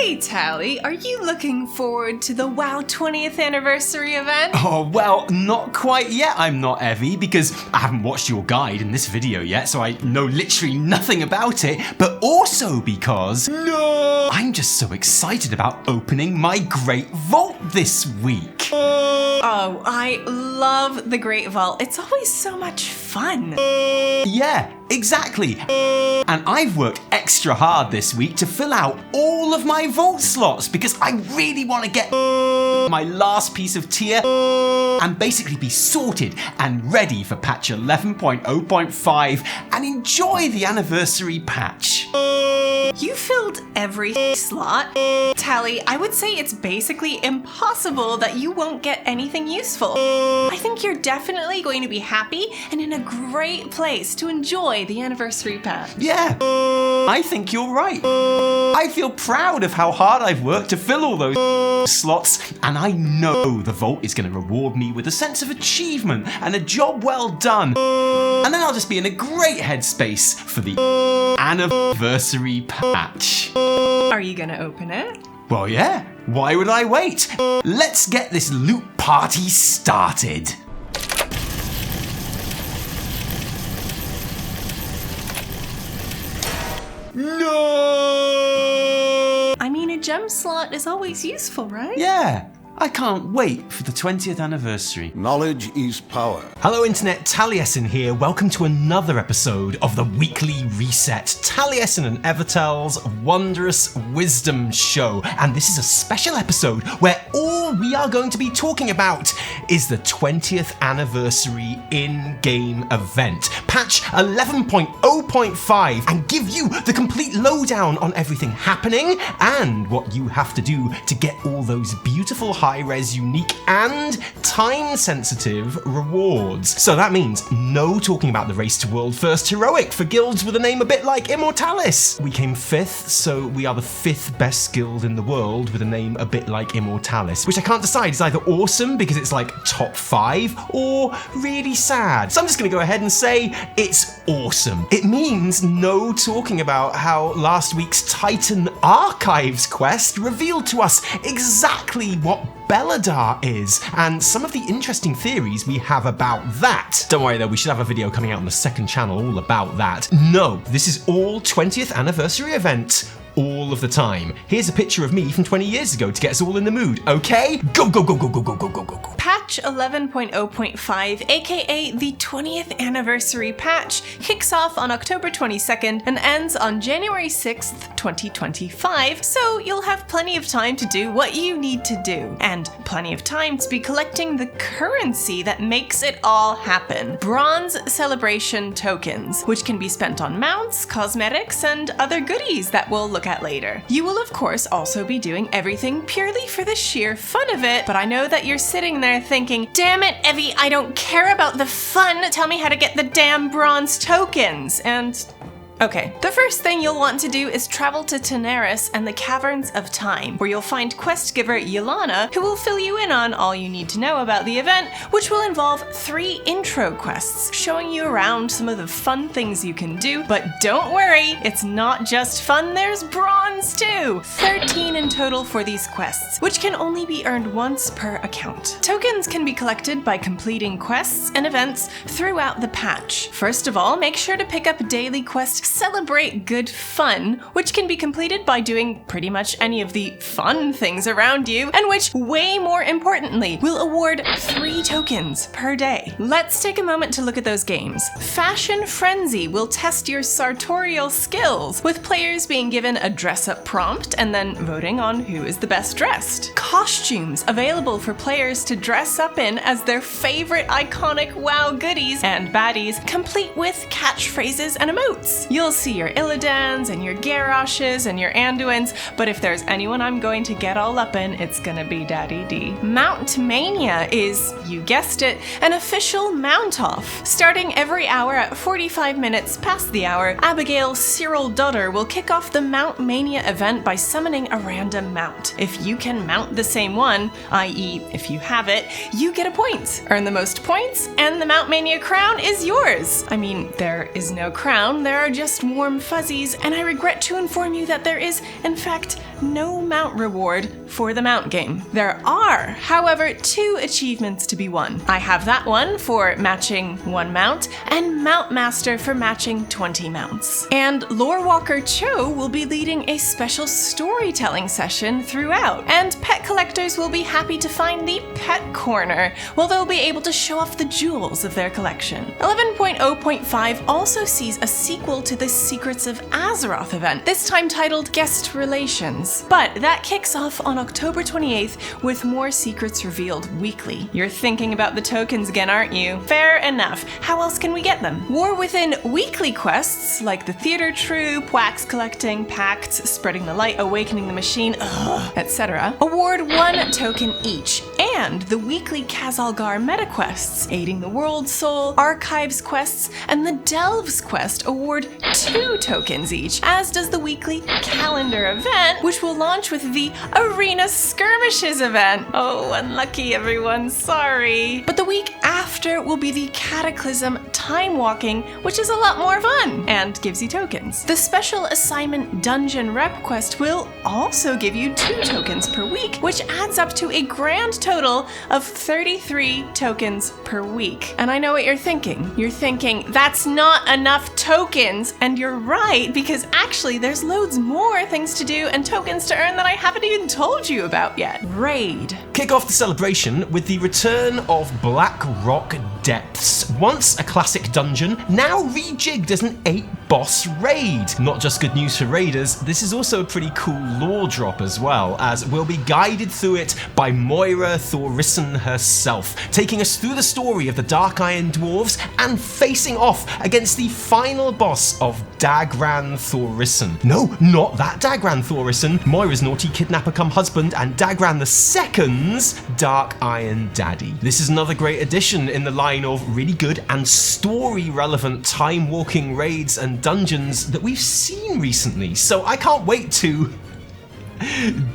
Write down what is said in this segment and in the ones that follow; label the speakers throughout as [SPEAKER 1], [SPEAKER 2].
[SPEAKER 1] Hey Tally, are you looking forward to the WoW 20th anniversary event?
[SPEAKER 2] Oh, well, not quite yet, I'm not, Evie, because I haven't watched your guide in this video yet, so I know literally nothing about it, but also because I'm just so excited about opening my Great Vault this week.
[SPEAKER 1] Oh, I love the Great Vault. It's always so much fun.
[SPEAKER 2] Yeah, exactly. And I've worked extra hard this week to fill out all of my vault slots because I really want to get my last piece of tier and basically be sorted and ready for patch 11.0.5 and enjoy the anniversary patch.
[SPEAKER 1] You filled every slot. Tally, I would say it's basically impossible that you won't get anything useful. I think you're definitely going to be happy and in a great place to enjoy the anniversary patch.
[SPEAKER 2] Yeah, I think you're right. I feel proud of how hard I've worked to fill all those slots, and I know the vault is going to reward me with a sense of achievement and a job well done. And then I'll just be in a great headspace for the anniversary patch.
[SPEAKER 1] Are you gonna open it?
[SPEAKER 2] Well, yeah. Why would I wait? Let's get this loot party started. No!
[SPEAKER 1] I mean, a gem slot is always useful, right?
[SPEAKER 2] Yeah. I can't wait for the 20th anniversary.
[SPEAKER 3] Knowledge is power.
[SPEAKER 2] Hello Internet, Taliesin here. Welcome to another episode of the Weekly Reset, Taliesin and Evertel's wondrous wisdom show. And this is a special episode where all we are going to be talking about is the 20th anniversary in-game event, patch 11.0.5, and give you the complete lowdown on everything happening and what you have to do to get all those beautiful high-res, unique, and time-sensitive rewards. So that means no talking about the race to world first heroic for guilds with a name a bit like Immortalis. We came 5th, so we are the 5th best guild in the world with a name a bit like Immortalis, which I can't decide is either awesome because it's like top 5 or really sad. So I'm just gonna go ahead and say it's awesome. It means no talking about how last week's Titan Archives quest revealed to us exactly what Belladar is, and some of the interesting theories we have about that. Don't worry though, we should have a video coming out on the second channel all about that. No, this is all 20th anniversary event. All of the time. Here's a picture of me from 20 years ago to get us all in the mood, okay? Go, go, go, go, go, go, go, go, go, go.
[SPEAKER 1] Patch 11.0.5, aka the 20th anniversary patch, kicks off on October 22nd and ends on January 6th, 2025, so you'll have plenty of time to do what you need to do, and plenty of time to be collecting the currency that makes it all happen. Bronze Celebration tokens, which can be spent on mounts, cosmetics, and other goodies that we'll look at later. You will of course also be doing everything purely for the sheer fun of it, but I know that you're sitting there thinking, damn it, Evie, I don't care about the fun, tell me how to get the damn bronze tokens, and okay, the first thing you'll want to do is travel to Tanaris and the Caverns of Time, where you'll find quest giver Yelana, who will fill you in on all you need to know about the event, which will involve 3 intro quests, showing you around some of the fun things you can do, but don't worry, it's not just fun, there's bronze too! 13 in total for these quests, which can only be earned once per account. Tokens can be collected by completing quests and events throughout the patch. First of all, make sure to pick up daily quest Celebrate Good Fun, which can be completed by doing pretty much any of the fun things around you, and which, way more importantly, will award 3 tokens per day. Let's take a moment to look at those games. Fashion Frenzy will test your sartorial skills, with players being given a dress-up prompt and then voting on who is the best dressed. Costumes available for players to dress up in as their favorite iconic WoW goodies and baddies, complete with catchphrases and emotes. You'll see your Illidans and your Garroshes and your Anduins, but if there's anyone I'm going to get all up in, it's gonna be Daddy D. Mount Mania is, you guessed it, an official mount-off. Starting every hour at 45 minutes past the hour, Abigail Cyril Dodder will kick off the Mount Mania event by summoning a random mount. If you can mount the same one, i.e. if you have it, you get a point. Earn the most points, and the Mount Mania crown is yours. I mean, there is no crown, there are just warm fuzzies, and I regret to inform you that there is, in fact, no mount reward for the mount game. There are, however, 2 achievements to be won. I have that one for matching 1 mount, and Mount Master for matching 20 mounts. And Lorewalker Cho will be leading a special storytelling session throughout, and pet collectors will be happy to find the Pet Corner, where they'll be able to show off the jewels of their collection. 11.0.5 also sees a sequel to the Secrets of Azeroth event, this time titled Guest Relations. But that kicks off on October 28th with more secrets revealed weekly. You're thinking about the tokens again, aren't you? Fair enough. How else can we get them? War Within weekly quests like the Theater Troupe, wax collecting, pacts, spreading the light, awakening the machine, etc. award 1 token each, and the weekly Khazalgar meta quests, Aiding the World Soul, Archives quests, and the Delves quest award 2 tokens each, as does the weekly calendar event, which will launch with the Arena Skirmishes event. Oh, unlucky everyone, sorry. But the week after will be the Cataclysm Timewalking, which is a lot more fun and gives you tokens. The special assignment Dungeon Rep quest will also give you 2 tokens per week, which adds up to a grand total of 33 tokens per week. And I know what you're thinking. You're thinking, that's not enough tokens. And you're right, because actually there's loads more things to do and tokens to earn that I haven't even told you about yet. Raid.
[SPEAKER 2] Kick off the celebration with the return of Blackrock Depths. Once a classic dungeon, now rejigged as an 8-boss raid. Not just good news for raiders, this is also a pretty cool lore drop as well, as we'll be guided through it by Moira Thorison herself, taking us through the story of the Dark Iron Dwarves and facing off against the final boss of Dagran Thorison. No, not that Dagran Thorison, Moira's naughty kidnapper come husband and Dagran II's Dark Iron Daddy. This is another great addition in the line of really good and story-relevant time-walking raids and dungeons that we've seen recently, so I can't wait to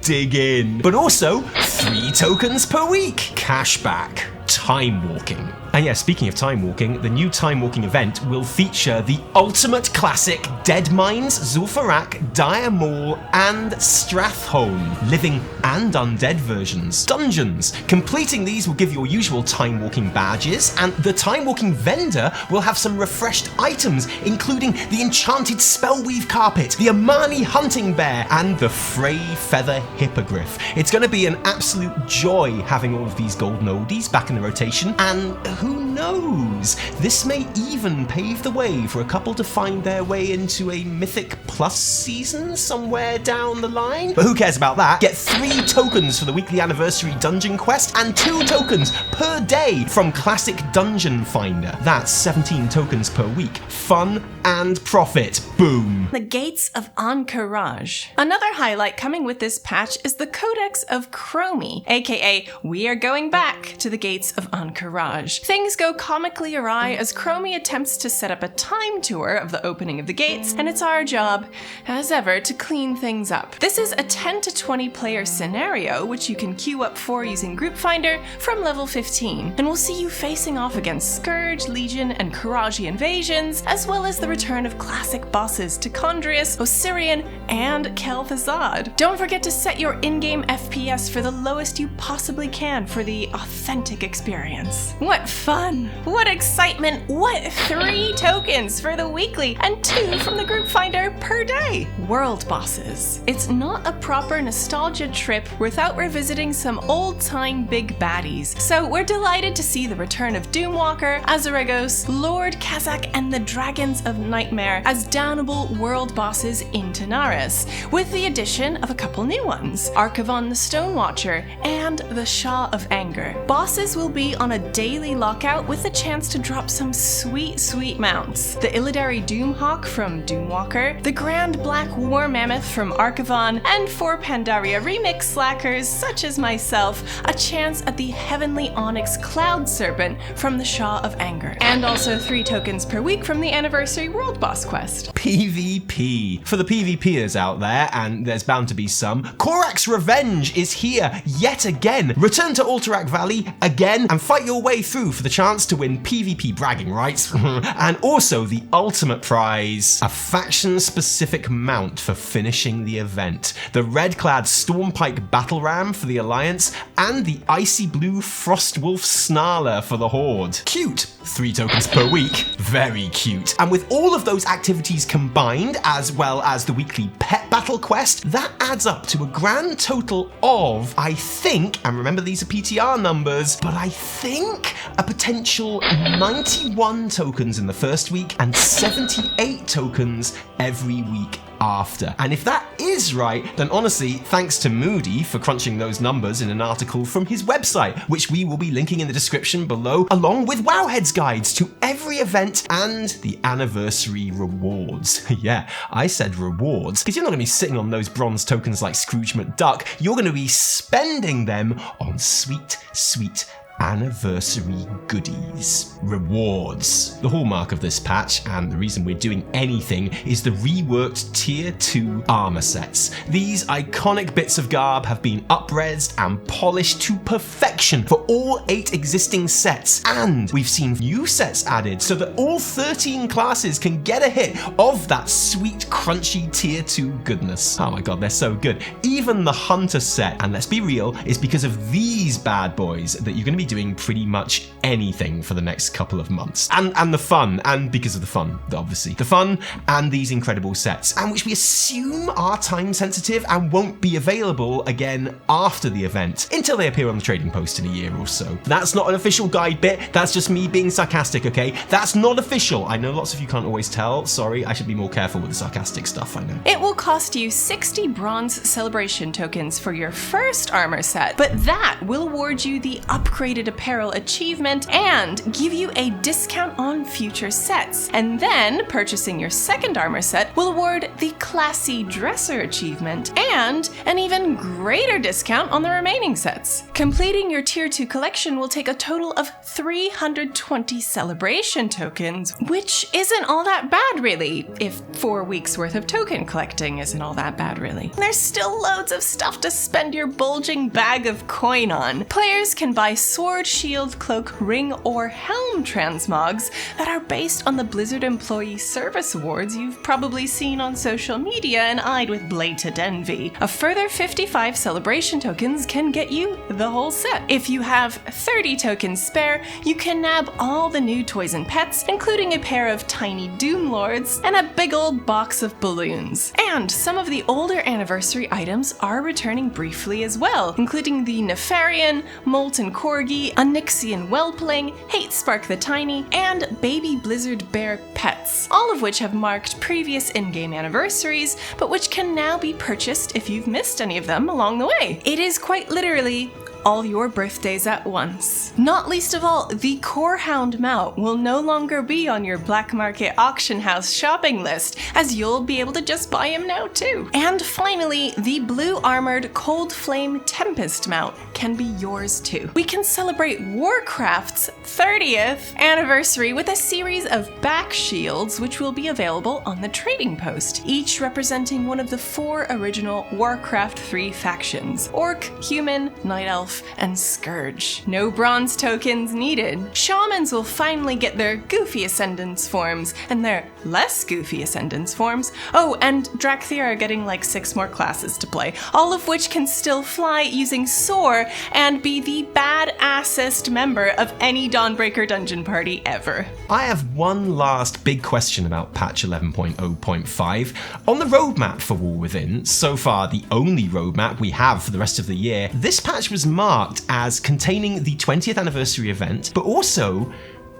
[SPEAKER 2] dig in. But also, 3 tokens per week. Cashback. Time walking. And yeah, speaking of time walking, the new time walking event will feature the ultimate classic Dead Mines, Zul'Farrak, Dire Maul, and Strathholm, living and undead versions. Dungeons. Completing these will give your usual time walking badges, and the time walking vendor will have some refreshed items, including the enchanted spellweave carpet, the Amani hunting bear, and the Frey feather hippogriff. It's going to be an absolute joy having all of these golden oldies back in the rotation, and who knows, this may even pave the way for a couple to find their way into a Mythic Plus season somewhere down the line. But who cares about that? Get 3 tokens for the weekly anniversary dungeon quest and 2 tokens per day from Classic Dungeon Finder. That's 17 tokens per week. Fun and profit. Boom.
[SPEAKER 1] The Gates of Ahn'Qiraj. Another highlight coming with this patch is the Codex of Chromie, aka we are going back to the Gates of Ahn'Qiraj. Things go comically awry as Chromie attempts to set up a time tour of the opening of the gates, and it's our job, as ever, to clean things up. This is a 10 to 20 player scenario, which you can queue up for using Group Finder from level 15, and we'll see you facing off against Scourge, Legion, and Qiraji invasions, as well as the return of classic bosses Tichondrius, Osirian, and Kel'Thuzad. Don't forget to set your in-game FPS for the lowest you possibly can for the authentic experience. What fun! What excitement! What 3 tokens for the weekly and 2 from the Group Finder per day! World bosses. It's not a proper nostalgia trip without revisiting some old-time big baddies, so we're delighted to see the return of Doomwalker, Azaragos, Lord Kazak, and the Dragons of Nightmare as downable world bosses in Tanaris, with the addition of a couple new ones, Archivon the Stonewatcher and the Shah of Anger. Bosses will be on a daily lockout with the chance to drop some sweet mounts. The Illidary Doomhawk from Doomwalker, the Grand Black War Mammoth from Archivon, and for Pandaria Remix slackers such as myself, a chance at the Heavenly Onyx Cloud Serpent from the Shah of Anger. And also 3 tokens per week from the Anniversary World Boss Quest.
[SPEAKER 2] PvP. For the PvPers out there, and there's bound to be some, Korrak's Revenge is here yet again. Return to Alterac Valley again and fight your way through for the chance to win PvP bragging rights. And also the ultimate prize, a faction-specific mount for finishing the event. The red-clad Stormpike Battle Ram for the Alliance, and the Icy Blue Frostwolf Snarler for the Horde. Cute. 3 tokens per week. Very cute. And with all of those activities combined, as well as the weekly pet battle quest, that adds up to a grand total of, I think, and remember these are PTR numbers, but I think a potential 91 tokens in the first week and 78 tokens every week after. And if that is right, then honestly, thanks to Moudi for crunching those numbers in an article from his website, which we will be linking in the description below, along with Wowhead's guides to every event and the anniversary rewards. Yeah, I said rewards, because you're not going to be sitting on those bronze tokens like Scrooge McDuck. You're going to be spending them on sweet, sweet anniversary goodies. Rewards. The hallmark of this patch, and the reason we're doing anything, is the reworked Tier 2 armor sets. These iconic bits of garb have been up-resed and polished to perfection for all 8 existing sets, and we've seen new sets added so that all 13 classes can get a hit of that sweet, crunchy Tier 2 goodness. Oh my god, they're so good. Even the Hunter set, and let's be real, is because of these bad boys that you're going to be doing pretty much anything for the next couple of months. And the fun, and because of the fun, obviously. The fun and these incredible sets, and which we assume are time sensitive and won't be available again after the event, until they appear on the trading post in a year or so. That's not an official guide bit, that's just me being sarcastic, okay? That's not official. I know lots of you can't always tell, sorry, I should be more careful with the sarcastic stuff, I know.
[SPEAKER 1] It will cost you 60 bronze celebration tokens for your first armor set, but that will award you the upgraded apparel achievement and give you a discount on future sets. And then purchasing your second armor set will award the classy dresser achievement and an even greater discount on the remaining sets. Completing your tier 2 collection will take a total of 320 celebration tokens, which isn't all that bad really, if 4 weeks worth of token collecting isn't all that bad really. There's still loads of stuff to spend your bulging bag of coin on. Players can buy sword, shield, cloak, ring, or helm transmogs that are based on the Blizzard Employee Service Awards you've probably seen on social media and eyed with blatant envy. A further 55 celebration tokens can get you the whole set. If you have 30 tokens spare, you can nab all the new toys and pets, including a pair of tiny Doom Lords and a big old box of balloons. And some of the older anniversary items are returning briefly as well, including the Nefarian, Molten Corgi, Onyxian Whelpling, Hatespark the Tiny, and Baby Blizzard Bear pets, all of which have marked previous in-game anniversaries, but which can now be purchased if you've missed any of them along the way. It is quite literally all your birthdays at once. Not least of all, the Corehound mount will no longer be on your black market auction house shopping list, as you'll be able to just buy him now too. And finally, the blue armored Cold Flame Tempest mount can be yours too. We can celebrate Warcraft's 30th anniversary with a series of back shields which will be available on the trading post, each representing one of the 4 original Warcraft 3 factions: Orc, Human, Night Elf, and Scourge. No bronze tokens needed. Shamans will finally get their goofy Ascendance forms and their less goofy Ascendance forms. Oh, and Dracthyr are getting like 6 more classes to play, all of which can still fly using Soar and be the badassest member of any Dawnbreaker dungeon party ever.
[SPEAKER 2] I have one last big question about patch 11.0.5. On the roadmap for War Within, so far the only roadmap we have for the rest of the year, this patch was marked as containing the 20th anniversary event, but also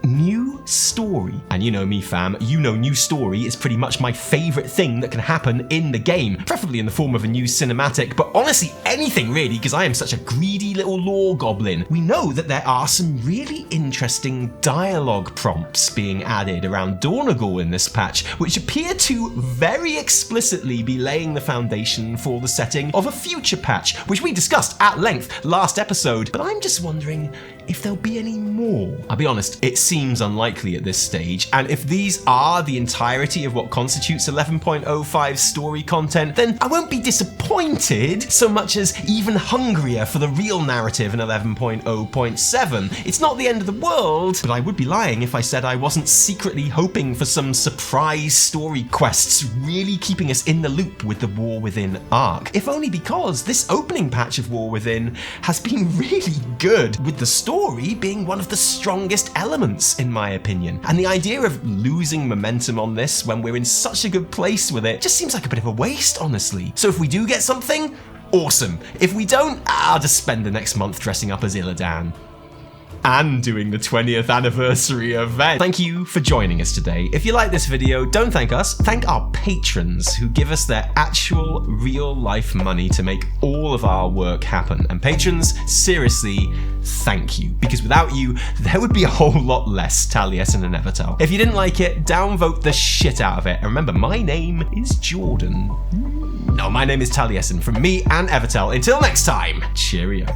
[SPEAKER 2] new story. And you know me, fam, you know new story is pretty much my favorite thing that can happen in the game, preferably in the form of a new cinematic, but honestly anything really, because I am such a greedy little lore goblin. We know that there are some really interesting dialogue prompts being added around Dornogal in this patch, which appear to very explicitly be laying the foundation for the setting of a future patch, which we discussed at length last episode, but I'm just wondering if there'll be any more. I'll be honest, it seems unlikely at this stage, and if these are the entirety of what constitutes 11.05 story content, then I won't be disappointed so much as even hungrier for the real narrative in 11.0.7. It's not the end of the world, but I would be lying if I said I wasn't secretly hoping for some surprise story quests really keeping us in the loop with the War Within arc. If only because this opening patch of War Within has been really good, with the story being one of the strongest elements in my opinion. And the idea of losing momentum on this when we're in such a good place with it just seems like a bit of a waste, honestly. So if we do get something, awesome. If we don't, I'll just spend the next month dressing up as Illidan and doing the 20th anniversary event. Thank you for joining us today. If you like this video, don't thank us, thank our patrons who give us their actual real life money to make all of our work happen. And patrons, seriously, thank you, because without you, there would be a whole lot less Taliesin and Evertel. If you didn't like it, downvote the shit out of it. And remember, my name is Jordan. No, my name is Taliesin from me and Evertel. Until next time, cheerio.